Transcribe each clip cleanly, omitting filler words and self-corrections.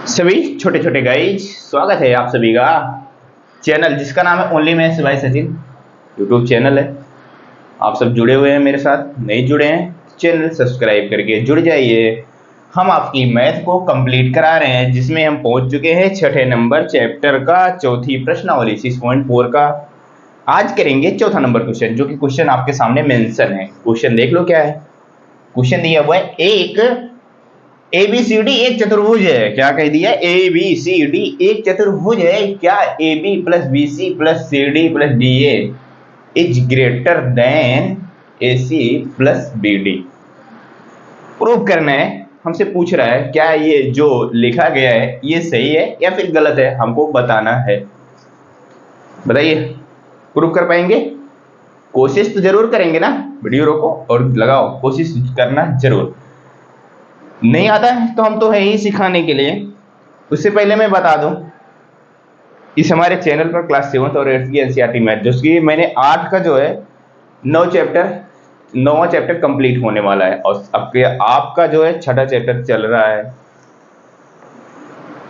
सभी छोटे छोटे गाइज, स्वागत है आप सभी का चैनल जिसका नाम है only maths by Sachin. YouTube channel है। आप सब जुड़े हुए हैं मेरे साथ, नहीं जुड़े हैं चैनल सब्सक्राइब करके जुड़ जाइए। हम आपकी मैथ को कंप्लीट करा रहे हैं, जिसमें हम पहुंच चुके हैं छठे नंबर चैप्टर का चौथी प्रश्नावली 6.4 का। आज करेंगे चौथा नंबर क्वेश्चन, जो कि क्वेश्चन आपके सामने मेंशन है। क्वेश्चन देख लो क्या है। क्वेश्चन दिया हुआ है, एक ABCD एक चतुर्भुज है। क्या कह दिया? ABCD एक चतुर्भुज है। क्या AB plus BC plus CD plus DA is greater then AC plus BD। Prove करना है। हमसे पूछ रहा है क्या ये जो लिखा गया है ये सही है या फिर गलत है, हमको बताना है। बताइए, प्रूव कर पाएंगे? कोशिश तो जरूर करेंगे ना। वीडियो रोको और लगाओ, कोशिश करना जरूर। नहीं आता है तो हम तो है ही सिखाने के लिए। उससे पहले मैं बता दूं, इस हमारे चैनल पर क्लास 7 और 8 की एनसीईआरटी मैथ, जो कि मैंने 8 का जो है 9वां चैप्टर कंप्लीट होने वाला है, और आपका जो है छठा चैप्टर चल रहा है।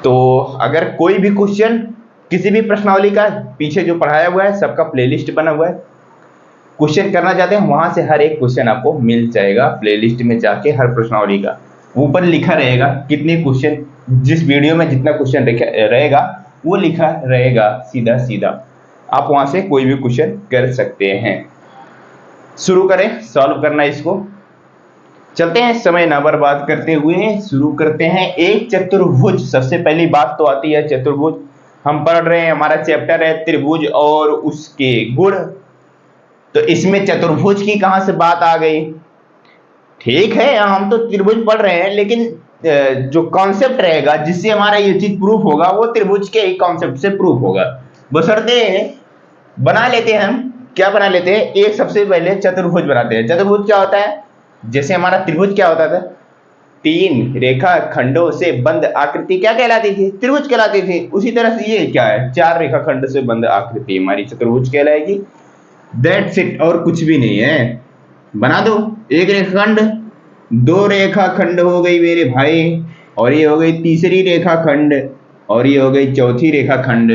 तो अगर कोई भी क्वेश्चन किसी भी प्रश्नावली का पीछे जो पढ़ाया हुआ है सबका प्लेलिस्ट बना हुआ है, क्वेश्चन करना चाहते हैं वहां से हर एक क्वेश्चन आपको मिल जाएगा। प्लेलिस्ट में जाके हर प्रश्नावली का ऊपर लिखा रहेगा कितने क्वेश्चन, जिस वीडियो में जितना क्वेश्चन रहेगा वो लिखा रहेगा सीधा सीधा। आप वहां से कोई भी क्वेश्चन कर सकते हैं। शुरू करें सॉल्व करना इसको। चलते हैं, समय ना बर्बाद करते हुए शुरू करते हैं। एक चतुर्भुज, सबसे पहली बात तो आती है चतुर्भुज। हम पढ़ रहे हैं, हमारा चैप्टर है त्रिभुज और उसके गुण। तो इसमें चतुर्भुज की कहां से बात आ गई? ठीक है, हम तो त्रिभुज पढ़ रहे हैं, लेकिन जो कॉन्सेप्ट रहेगा जिससे हमारा ये चीज प्रूफ होगा वो त्रिभुज के ही कॉन्सेप्ट से प्रूफ होगा। बशर्ते बना लेते हैं हम। क्या बना लेते हैं? एक सबसे पहले चतुर्भुज बनाते हैं। चतुर्भुज क्या होता है? जैसे हमारा त्रिभुज क्या होता था? 3 रेखा खंडों से बंद आकृति क्या कहलाती थी? त्रिभुज कहलाती थी। उसी तरह से ये क्या है? 4 रेखा खंड से बंद आकृति हमारी चतुर्भुज कहलाएगी। दैट्स इट, और कुछ भी नहीं है। बना दो एक रेखाखंड, 2 रेखाखंड हो गई मेरे भाई, और ये हो गई तीसरी रेखाखंड, और ये हो गई चौथी रेखाखंड।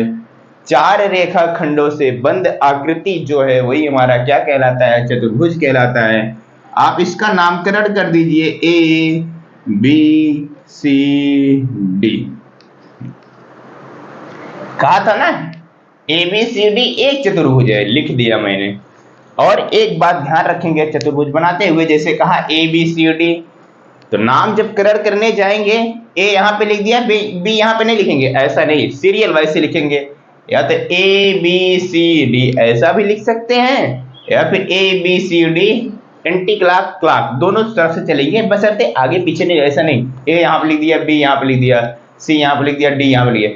4 रेखाखंडों से बंद आकृति जो है वही हमारा क्या कहलाता है? चतुर्भुज कहलाता है। आप इसका नामकरण कर दीजिए ABCD। कहा था ना ABCD एक चतुर्भुज है, लिख दिया मैंने। और एक बात ध्यान रखेंगे चतुर्भुज बनाते हुए, जैसे कहा ABCD, तो नाम जब कलर करने जाएंगे A यहाँ पे लिख दिया, B यहाँ पे नहीं लिखेंगे, ऐसा नहीं, सीरियल वाइज से लिखेंगे। या तो ABCD ऐसा भी लिख सकते हैं, या फिर ABCD एंटी क्लॉक दोनों तरफ से चलेंगे, बशर्ते आगे पीछे नहीं। ऐसा नहीं A यहाँ पे लिख दिया, B यहाँ पे लिख दिया, C यहाँ पे लिख दिया, D यहाँ पे लिख दिया,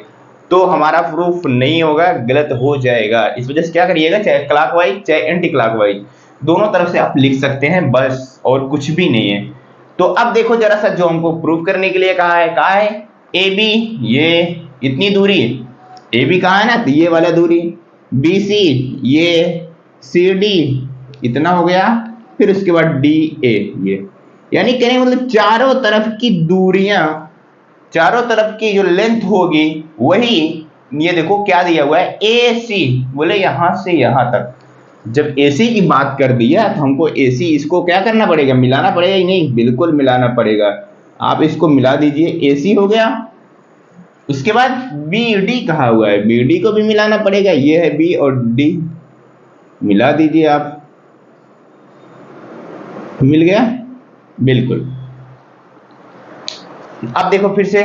तो हमारा प्रूफ नहीं होगा, गलत हो जाएगा। इस वजह से क्या करिएगा, चाहे क्लॉकवाइज चाहे एंटी क्लॉकवाइज दोनों तरफ से आप लिख सकते हैं, बस, और कुछ भी नहीं है। तो अब देखो जरा सा, जो हमको प्रूफ करने के लिए कहा है AB ये इतनी दूरी, AB कहा है ना, तो ये वाला दूरी, BC ये, CD इतना हो गया, फिर उसके बाद DA ये, यानी कहने मतलब चारों तरफ की दूरियां, चारों तरफ की जो लेंथ होगी वही, ये देखो क्या दिया हुआ है AC, बोले यहां से यहां तक। जब AC की बात कर दिया तो हमको AC इसको क्या करना पड़ेगा? मिलाना पड़ेगा ही नहीं, बिल्कुल मिलाना पड़ेगा। आप इसको मिला दीजिए, AC हो गया। उसके बाद BD कहा हुआ है, BD को भी मिलाना पड़ेगा। ये है B और D, मिला दीजिए आप, मिल गया, बिल्कुल। अब देखो फिर से,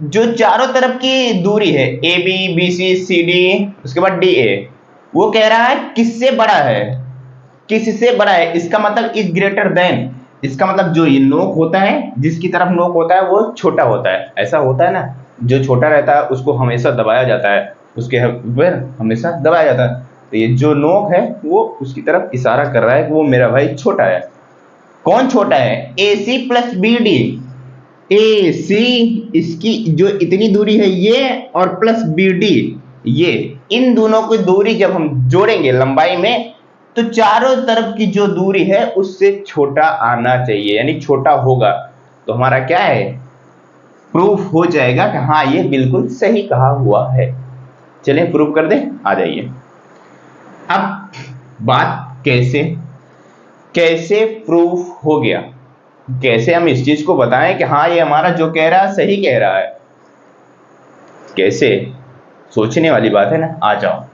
जो चारों तरफ की दूरी है AB BC CD उसके बाद DA, वो कह रहा है किससे बड़ा है, किससे बड़ा है। इसका मतलब इज ग्रेटर देन, इसका मतलब जो ये नोक होता है, जिसकी तरफ नोक होता है वो छोटा होता है। ऐसा होता है ना, जो छोटा रहता है उसको हमेशा दबाया जाता है, उसके ऊपर हमेशा दबाया जाता है। तो ये जो नोक है वो उसकी तरफ इशारा कर रहा है कि वो मेरा भाई छोटा है। कौन छोटा है? AC plus BD। AC इसकी जो इतनी दूरी है ये, और प्लस BD ये, इन दोनों की दूरी जब हम जोड़ेंगे लंबाई में, तो चारों तरफ की जो दूरी है उससे छोटा आना चाहिए, यानी छोटा होगा। तो हमारा क्या है? प्रूफ हो जाएगा कि हाँ ये बिल्कुल सही कहा हुआ है। चलिए प्रूफ कर दे, आ जाइए। अब बात कैसे कैसे प्रूफ हो गया, कैसे हम इस चीज को बताएं कि हाँ ये हमारा जो कह रहा है सही कह रहा है, कैसे, सोचने वाली बात है ना। आ जाओ,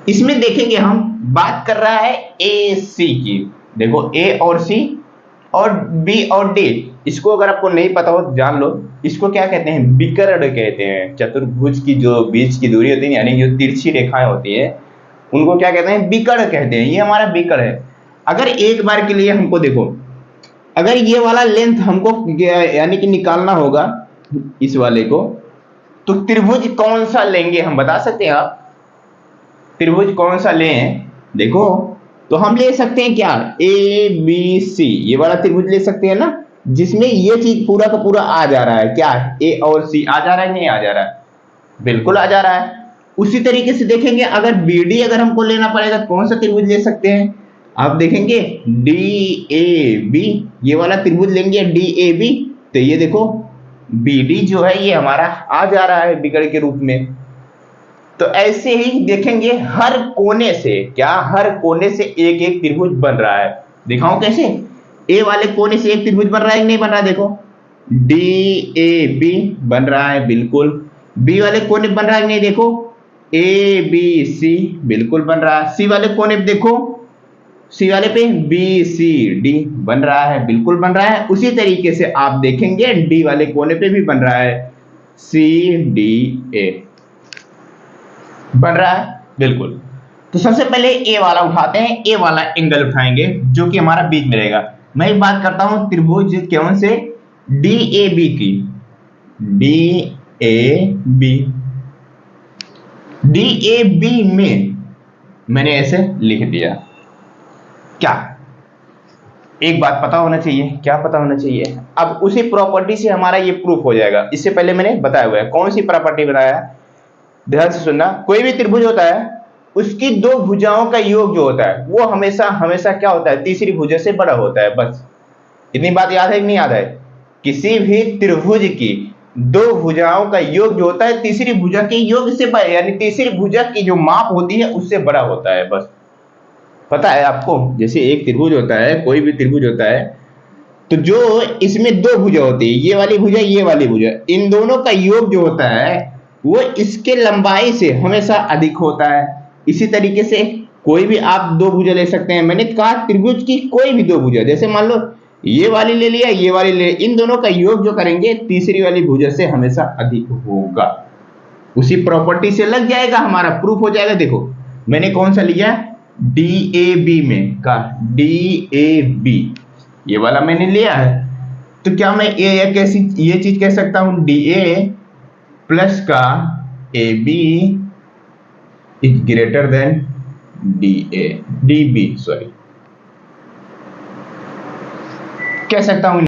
इसमें देखेंगे हम बात कर रहा है ए सी की। देखो ए और सी और बी और डी, इसको अगर आपको नहीं पता हो तो जान लो, इसको क्या कहते हैं, विकर्ण कहते हैं। चतुर्भुज की जो बीच की दूरी होती है यानी जो तिरछी रेखाएं होती है उनको क्या कहते हैं, विकर्ण कहते हैं। ये हमारा विकर्ण है। अगर एक बार के लिए हमको देखो, अगर ये वाला लेंथ हमको यानी कि निकालना होगा इस वाले को, तो त्रिभुज कौन सा लेंगे हम बता सकते हैं आप? त्रिभुज कौन सा लें? देखो तो हम ले सकते हैं क्या, ए बी सी, ये वाला त्रिभुज ले सकते हैं ना, जिसमें ये चीज पूरा का पूरा आ जा रहा है। क्या ए और सी आ जा रहा है, नहीं आ जा रहा है? बिल्कुल आ जा रहा है। उसी तरीके से देखेंगे अगर बी डी अगर हमको लेना पड़ेगा कौन सा त्रिभुज ले सकते हैं? आप देखेंगे डी ए बी, ये वाला त्रिभुज लेंगे डी ए बी, तो ये देखो बी डी जो है ये हमारा आ जा रहा है विकर्ण के रूप में। तो ऐसे ही देखेंगे हर कोने से, क्या हर कोने से एक एक त्रिभुज बन रहा है। दिखाऊं कैसे? ए वाले कोने से एक त्रिभुज बन रहा है कि नहीं बन रहा है? देखो डी ए बी बन रहा है बिल्कुल। बी वाले कोने बन रहा है कि नहीं? देखो ए बी सी बिल्कुल बन रहा है। सी वाले कोने पे देखो, सी वाले पे बी सी डी बन रहा है, बिल्कुल बन रहा है। उसी तरीके से आप देखेंगे डी वाले कोने पे भी बन रहा है, सी डी ए बन रहा है बिल्कुल। तो सबसे पहले ए वाला उठाते हैं, ए वाला एंगल उठाएंगे जो कि हमारा बीच में रहेगा। मैं एक बात करता हूं त्रिभुज कौन से, डी ए बी की, D A B, D A B में मैंने ऐसे लिख दिया। क्या एक बात पता होना चाहिए, क्या पता होना चाहिए? अब उसी प्रॉपर्टी से हमारा ये प्रूफ हो जाएगा। इससे पहले मैंने बताया हुआ है, कौन सी प्रॉपर्टी बताया है, ध्यान से सुनना। कोई भी त्रिभुज होता है उसकी दो भुजाओं का योग जो होता है वो हमेशा हमेशा क्या होता है, तीसरी भुजा से बड़ा होता है। बस इतनी बात याद है कि नहीं याद है? किसी भी त्रिभुज की दो भुजाओं का योग जो होता है तीसरी भुजा के योग से बड़ा, यानी तीसरी भुजा की जो माप होती है उससे बड़ा होता है। बस पता है आपको? जैसे एक त्रिभुज होता है, कोई भी त्रिभुज होता है, तो जो इसमें दो भुजा होती है, ये वाली भुजा ये वाली भुजा, इन दोनों का योग जो होता है वो इसके लंबाई से हमेशा अधिक होता है। इसी तरीके से कोई भी आप दो भुजा ले सकते हैं। मैंने कहा त्रिभुज की कोई भी दो भुजा, जैसे मान लो ये वाली ले लिया, ये वाली ले, इन दोनों का योग जो करेंगे तीसरी वाली भुजा से हमेशा अधिक होगा। उसी प्रॉपर्टी से लग जाएगा, हमारा प्रूफ हो जाएगा। देखो मैंने कौन सा लिया, डी ए बी में का, डी ए बी ये वाला मैंने लिया है। तो क्या मैं ए कैसी ये चीज कह सकता हूं, डी ए प्लस का A B is greater than D A, D B sorry, कह सकता हूं।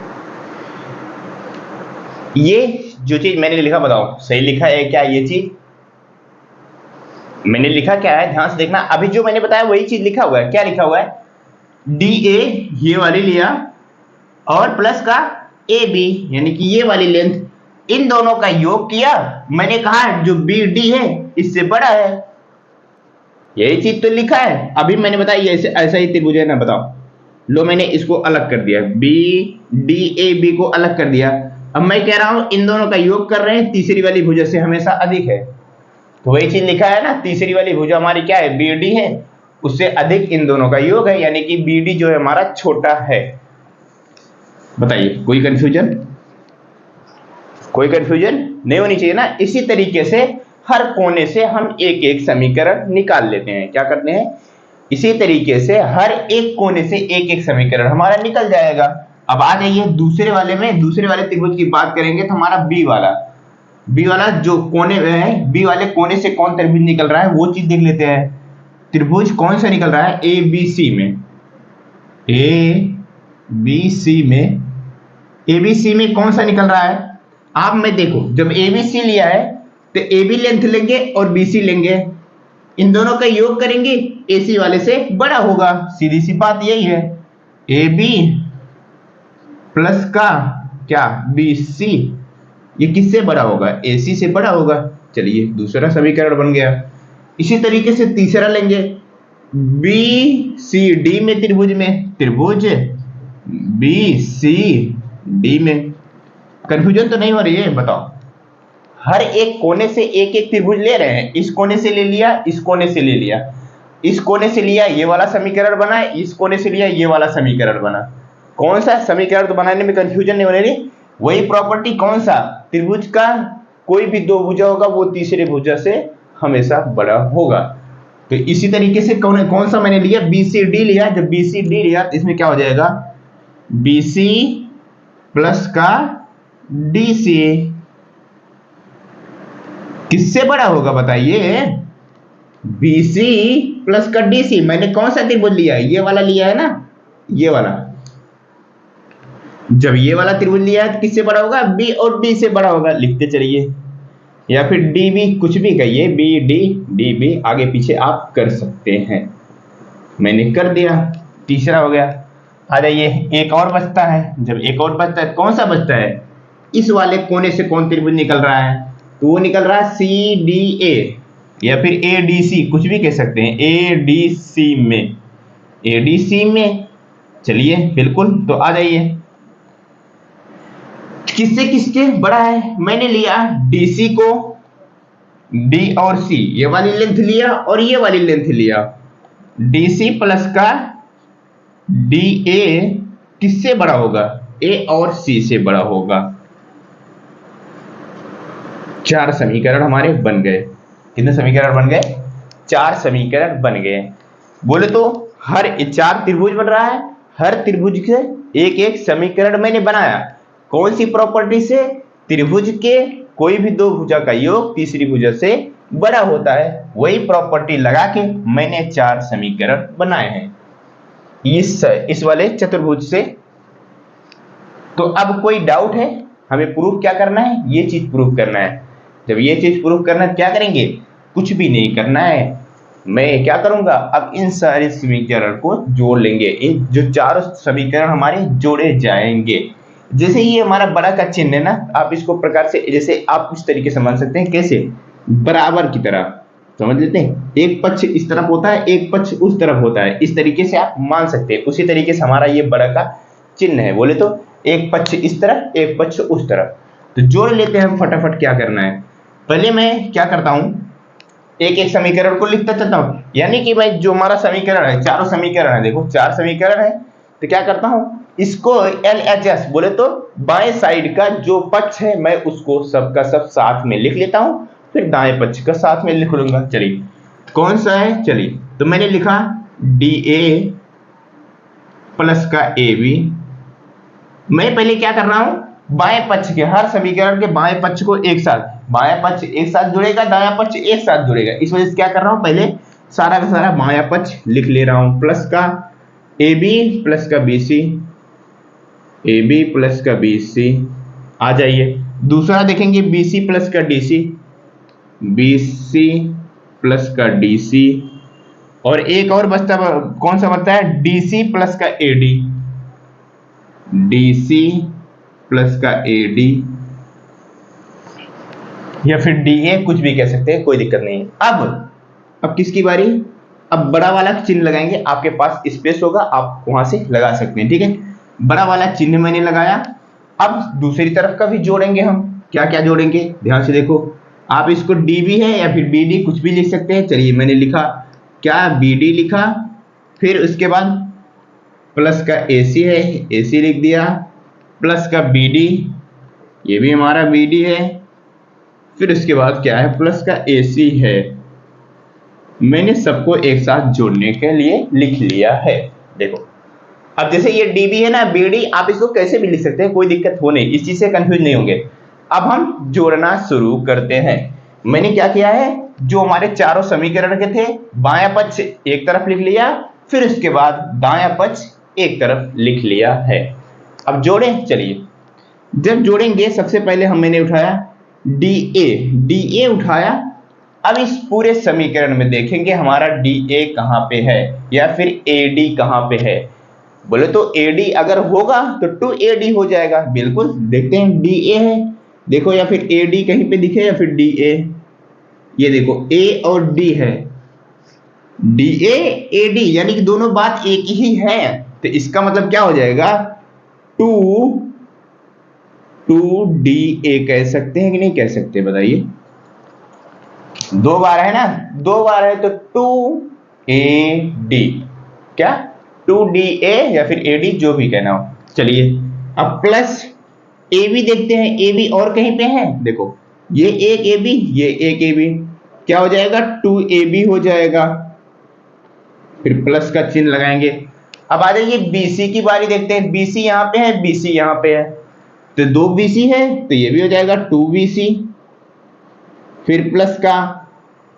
ये जो चीज मैंने लिखा बताओ सही लिखा है क्या? ये चीज मैंने लिखा क्या है, ध्यान से देखना। अभी जो मैंने बताया वही चीज लिखा हुआ है। क्या लिखा हुआ है? डी ए ये वाली लिया और प्लस का ए बी यानी कि ये वाली लेंथ, इन दोनों का योग किया। मैंने कहा जो बी डी है इससे बड़ा है, यही चीज तो लिखा है। अभी मैंने बताया ऐसे ऐसा ही त्रिभुज है ना, बताओ। लो मैंने इसको अलग कर दिया, बी डी ए बी को अलग कर दिया। अब मैं कह रहा हूं इन दोनों का योग कर रहे हैं, तीसरी वाली भुजा से हमेशा अधिक है। तो वही चीज लिखा है ना, तीसरी वाली भुजा हमारी क्या है, बी डी है, उससे अधिक इन दोनों का योग है, यानी कि बी डी जो है हमारा छोटा है। बताइए कोई कंफ्यूजन? कोई कंफ्यूजन नहीं होनी चाहिए ना। इसी तरीके से हर कोने से हम एक एक समीकरण निकाल लेते हैं। क्या करते हैं? इसी तरीके से हर एक कोने से एक एक समीकरण हमारा निकल जाएगा। अब आ जाइए दूसरे वाले में, दूसरे वाले त्रिभुज की बात करेंगे तो हमारा बी वाला जो कोने में है, बी वाले कोने से कौन त्रिभुज निकल रहा है वो चीज देख लेते हैं। त्रिभुज कौन सा निकल रहा है, ए बी सी में, ए बी सी में, ए बी सी में कौन सा निकल रहा है? आप में देखो, जब ए बी सी लिया है तो ए बी लेंथ लेंगे और बी सी लेंगे, इन दोनों का योग करेंगे, ए सी वाले से बड़ा होगा। सीधी सी बात यही है, ए बी प्लस का क्या, बी सी ये किससे बड़ा होगा? AC से बड़ा होगा। चलिए दूसरा समीकरण बन गया। इसी तरीके से तीसरा लेंगे, BCD में त्रिभुज BCD में कंफ्यूजन तो नहीं हो रही है? बताओ, हर एक कोने से एक एक त्रिभुज ले रहे हैं। इस कोने से ले लिया, इस कोने से ले लिया, इस कोने से लिया, ये वाला समीकरण बना, इस कोने से लिया, ये वाला समीकरण बना। कौन सा समीकरण तो बनाने में कंफ्यूजन नहीं होने रही। वही प्रॉपर्टी, कौन सा? त्रिभुज का कोई भी दो भुजा होगा वो तीसरे भुजा से हमेशा बड़ा होगा। तो इसी तरीके से कौन सा मैंने लिया? BCD लिया। जब BCD लिया तो इसमें क्या हो जाएगा? BC प्लस का DC किससे बड़ा होगा बताइए? BC प्लस का DC। मैंने कौन सा त्रिभुज लिया है? ये वाला लिया है ना, ये वाला। जब ये वाला त्रिभुज लिया है तो किससे बड़ा होगा? B और D से बड़ा होगा। लिखते चलिए, या फिर DB, कुछ भी कहिए, BD DB, आगे पीछे आप कर सकते हैं। मैंने कर दिया, तीसरा हो गया। आ जाइए, एक और बचता है। जब एक और बचता है, कौन सा बचता है? इस वाले कोने से कौन त्रिभुज निकल रहा है? तो वो निकल रहा है CDA, या फिर ADC, कुछ भी कह सकते हैं। ADC में चलिए बिल्कुल। तो आ जाइए, किससे किसके बड़ा है? मैंने लिया DC को, D और C, ये वाली लेंथ लिया और ये वाली लेंथ लिया। DC प्लस का DA किससे बड़ा होगा? A और C से बड़ा होगा। 4 समीकरण हमारे बन गए। कितने समीकरण बन गए? 4 समीकरण बन गए। बोले तो हर 4 त्रिभुज बन रहा है, हर त्रिभुज के एक एक समीकरण मैंने बनाया। कौन सी प्रॉपर्टी से? त्रिभुज के कोई भी दो भुजा का योग तीसरी भुजा से बड़ा होता है। वही प्रॉपर्टी लगा के मैंने 4 समीकरण बनाए हैं इस वाले चतुर्भुज से। तो अब कोई डाउट है? हमें प्रूफ क्या करना है? ये चीज प्रूफ करना है। जब ये चीज प्रूफ करना है क्या करेंगे? कुछ भी नहीं करना है। मैं क्या करूंगा? अब इन सारे समीकरण को जोड़ लेंगे। इन जो 4 समीकरण हमारे जोड़े जाएंगे। जैसे ये हमारा बड़ा का चिन्ह है ना, आप इसको प्रकार से, जैसे आप इस तरीके से मान सकते हैं। कैसे? बराबर की तरह समझ लेते हैं। एक पक्ष इस तरफ होता है, एक पक्ष उस तरफ होता है। इस तरीके से आप मान सकते हैं। उसी तरीके से हमारा ये बड़ा का चिन्ह है। बोले तो एक पक्ष इस तरफ, एक पक्ष उस तरफ। तो जोड़ लेते हैं हम फटाफट। क्या करना है? पहले मैं क्या करता हूं, एक एक समीकरण को लिखता चलता हूं। यानी कि भाई जो हमारा समीकरण है, चारों समीकरण है, देखो 4 समीकरण है। तो क्या करता हूं, इसको LHS बोले तो बाएं साइड का जो पक्ष है मैं उसको सबका सब साथ में लिख लेता हूं, फिर दाएं पक्ष का साथ में लिख लूंगा। चलिए कौन सा है? चलिए तो मैंने लिखा DA प्लस का AB। मैं पहले क्या कर रहा हूं, बाएं पक्ष के हर समीकरण के बाएं पक्ष को एक साथ, बायां पक्ष एक साथ जुड़ेगा, दायां पक्ष एक साथ जुड़ेगा। इस वजह से क्या कर रहा हूं, पहले सारा का सारा बायां पक्ष लिख ले रहा हूं। प्लस का AB प्लस का BC, AB प्लस का BC। आ जाइए दूसरा देखेंगे, BC प्लस का DC, BC प्लस का DC। और एक और बचता, कौन सा बचता है? DC प्लस का AD, DC प्लस का AD, या फिर DA, कुछ भी कह सकते हैं, कोई दिक्कत नहीं है। अब किसकी बारी? अब बड़ा वाला चिन्ह लगाएंगे। आपके पास स्पेस होगा, आप वहां से लगा सकते हैं। ठीक है, बड़ा वाला चिन्ह मैंने लगाया। अब दूसरी तरफ का भी जोड़ेंगे हम। क्या क्या जोड़ेंगे ध्यान से देखो। आप इसको DB है या फिर BD, कुछ भी लिख सकते हैं। चलिए मैंने लिखा क्या, BD लिखा। फिर उसके बाद प्लस का AC है, AC लिख दिया। प्लस का BD, ये भी हमारा BD है। फिर उसके बाद क्या है, प्लस का AC है। मैंने सबको एक साथ जोड़ने के लिए लिख लिया है। देखो अब जैसे ये DB है ना, BD, आप इसको कैसे भी लिख सकते हैं, कोई दिक्कत हो नहीं, इस चीज से कंफ्यूज नहीं होंगे। अब हम जोड़ना शुरू करते हैं। मैंने क्या किया है, जो हमारे चारों समीकरण के थे, बायां पक्ष एक तरफ लिख लिया, फिर उसके बाद दायां पक्ष एक तरफ लिख लिया है। अब जोड़ें। चलिए जब जोड़ेंगे, सबसे पहले मैंने उठाया DA उठाया। अब इस पूरे समीकरण में देखेंगे हमारा DA कहां पे है या फिर AD कहां पे है। बोले तो AD अगर होगा तो 2AD हो जाएगा। बिल्कुल देखते हैं, DA है देखो, या फिर ए डी कहीं पे दिखे या फिर डी ए। ये देखो ए और डी है, डी ए डी, यानी कि दोनों बात एक ही है। तो इसका मतलब क्या हो जाएगा, टू डी ए कह सकते हैं कि नहीं कह सकते, बताइए। दो बार है ना, दो बार है तो टू ए डी, क्या टू डी ए या फिर ए डी, जो भी कहना हो। चलिए अब प्लस ए बी देखते हैं, ए बी और कहीं पे है, देखो ये एक ए बी, ये एक ए बी, क्या हो जाएगा, टू ए बी हो जाएगा, फिर प्लस का चिन्ह लगाएंगे। अब आ जाइए बीसी की बारी, देखते हैं बीसी यहाँ पे है, बीसी यहाँ पे है, तो दो बीसी है तो ये भी हो जाएगा टू बीसी, फिर प्लस का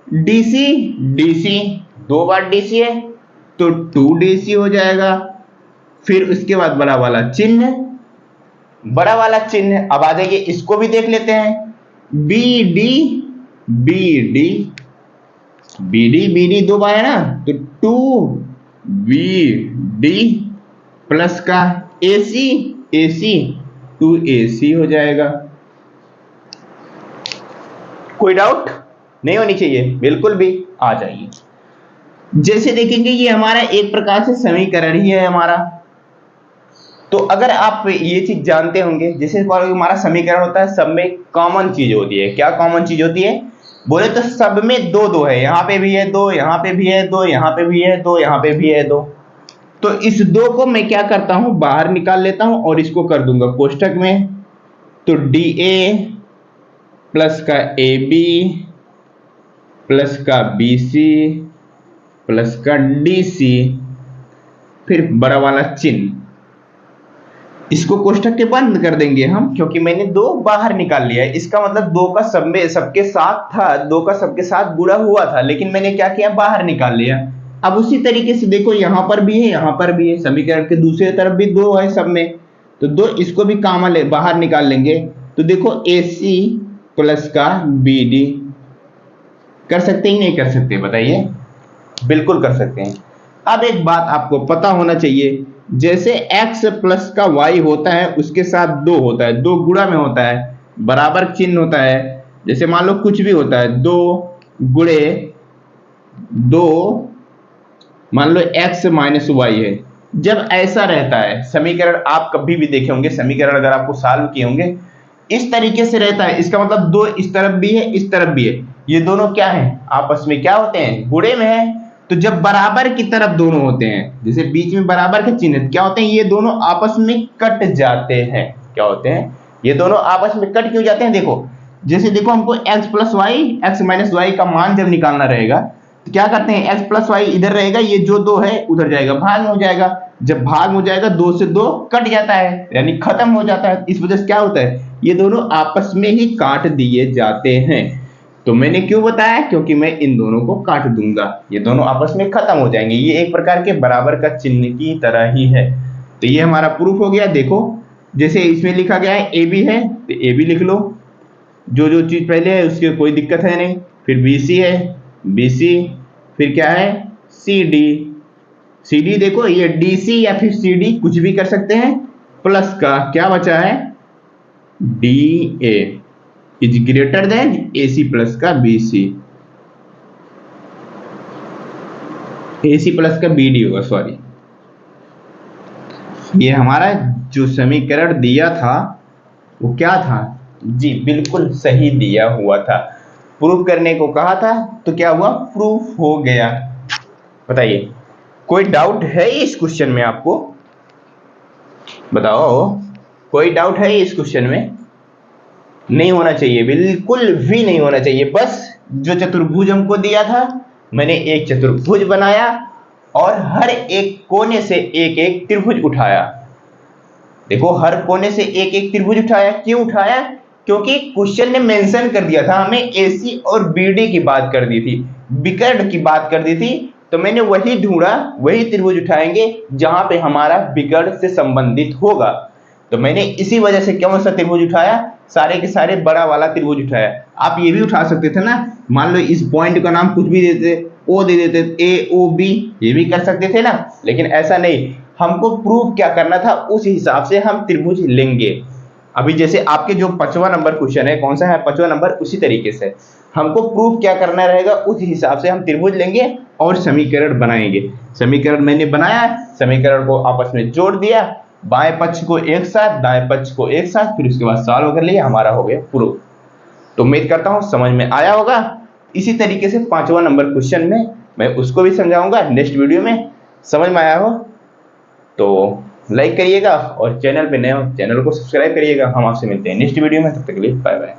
डीसी, डीसी दो बार डीसी है तो टू डीसी हो जाएगा, फिर उसके बाद बड़ा वाला चिन्ह, बड़ा वाला चिन्ह। अब आ जाइए इसको भी देख लेते हैं, B D B D, B D दो बार है ना, तो टू बी डी प्लस का एसी, एसी टू एसी हो जाएगा। कोई डाउट नहीं होनी चाहिए, बिल्कुल भी आ जाइए। जैसे देखेंगे ये हमारा एक प्रकार से समीकरण ही है हमारा, तो अगर आप ये चीज जानते होंगे, जैसे हमारा समीकरण होता है, सब में कॉमन चीज होती है। क्या कॉमन चीज होती है बोले तो सब में दो दो है, यहाँ पे भी है दो, यहाँ पे भी है दो, यहाँ पे भी है दो, यहाँ पे भी है दो। तो इस दो को मैं क्या करता हूं, बाहर निकाल लेता हूं और इसको कर दूंगा कोष्टक में, तो डी ए प्लस का ए बी प्लस का बी सी प्लस का डी सी, फिर बड़ा वाला चिन्ह, इसको कोष्टक के बंद कर देंगे हम, क्योंकि मैंने दो बाहर निकाल लिया है। इसका मतलब दो का सब में सबके साथ था, दो का सबके साथ गुणा हुआ था, लेकिन मैंने क्या किया, बाहर निकाल लिया। अब उसी तरीके से देखो यहां पर भी है, यहां पर भी है, समीकरण के दूसरी तरफ भी दो है सब में, तो दो इसको भी कॉमन बाहर निकाल लेंगे, तो देखो ए सी प्लस का बी डी, कर सकते ही नहीं कर सकते, बताइए। बिल्कुल कर सकते हैं। अब एक बात आपको पता होना चाहिए, जैसे x प्लस का y होता है उसके साथ दो होता है, दो गुणा में होता है, बराबर चिन्ह होता है। जैसे मान लो कुछ भी होता है, दो गुणे दो, मान लो x माइनस वाई है, जब ऐसा रहता है समीकरण, आप कभी भी देखे होंगे समीकरण, अगर आपको सॉल्व किए होंगे, इस तरीके से रहता है। इसका मतलब दो इस तरफ भी है, इस तरफ भी है, ये दोनों क्या है, आपस में क्या होते हैं, गुणे में है। तो जब बराबर की तरफ दोनों होते हैं, जैसे बीच में बराबर के चिन्ह, क्या होते हैं, ये दोनों आपस में कट जाते हैं। क्या होते हैं, ये दोनों आपस में कट क्यों जाते हैं, देखो जैसे देखो हमको x plus Y, X minus Y का मान जब निकालना रहेगा, तो क्या करते हैं, x प्लस वाई इधर रहेगा, ये जो दो है उधर जाएगा, भाग में हो जाएगा। जब भाग हो जाएगा, दो से दो कट जाता है, यानी खत्म हो जाता है। इस वजह से क्या होता है, ये दोनों आपस में ही काट दिए जाते हैं। तो मैंने क्यों बताया, क्योंकि मैं इन दोनों को काट दूंगा, ये दोनों आपस में खत्म हो जाएंगे। ये एक प्रकार के बराबर का चिन्ह की तरह ही है। तो ये हमारा प्रूफ हो गया। देखो जैसे इसमें लिखा गया है ए बी है, तो ए बी लिख लो, जो जो चीज पहले है उसकी कोई दिक्कत है नहीं। फिर बी सी है, बी सी, फिर क्या है सी डी, सी डी देखो ये डी सी या फिर सी डी कुछ भी कर सकते हैं, प्लस का क्या बचा है, D A is greater than A C plus का B C, A C plus का बी डी होगा, सॉरी। ये हमारा जो समीकरण दिया था वो क्या था जी, बिल्कुल सही दिया हुआ था। प्रूफ करने को कहा था तो क्या हुआ, प्रूफ हो गया। बताइए कोई डाउट है इस क्वेश्चन में, आपको बताओ कोई डाउट है इस क्वेश्चन में? नहीं होना चाहिए, बिल्कुल भी नहीं होना चाहिए। बस जो चतुर्भुज हमको दिया था, मैंने एक चतुर्भुज बनाया और हर एक कोने से एक एक त्रिभुज उठाया। देखो हर कोने से एक एक त्रिभुज उठाया, क्यों उठाया, क्योंकि क्वेश्चन ने मेंशन कर दिया था, हमें एसी और बीडी की बात कर दी थी, विकर्ण की बात कर दी थी, तो मैंने वही ढूंढा, वही त्रिभुज उठाएंगे जहां पे हमारा विकर्ण से संबंधित होगा। तो मैंने इसी वजह से कौन सा त्रिभुज उठाया, सारे के सारे बड़ा वाला त्रिभुज उठाया। आप ये भी उठा सकते थे ना, मान लो इस पॉइंट का नाम कुछ भी देते, ओ दे देते, ए ओ बी, ये भी कर सकते थे ना, लेकिन ऐसा नहीं, हमको प्रूफ क्या करना था, उस हिसाब से हम त्रिभुज लेंगे। अभी जैसे आपके जो 5वां नंबर क्वेश्चन है, कौन सा है 5वां नंबर, उसी तरीके से हमको प्रूफ क्या करना रहेगा, उस हिसाब से हम त्रिभुज लेंगे और समीकरण बनाएंगे। समीकरण मैंने बनाया, समीकरण को आपस में जोड़ दिया, बाएं पक्ष को एक साथ, दाएं पक्ष को एक साथ, फिर उसके बाद सॉल्व कर लिया, हमारा हो गया प्रूफ। तो उम्मीद करता हूं समझ में आया होगा। इसी तरीके से 5वां नंबर क्वेश्चन में मैं उसको भी समझाऊंगा नेक्स्ट वीडियो में। समझ में आया हो तो लाइक करिएगा और चैनल पे नए हो चैनल को सब्सक्राइब करिएगा। हम आपसे मिलते हैं नेक्स्ट वीडियो में, तब तक के लिए बाय बाय।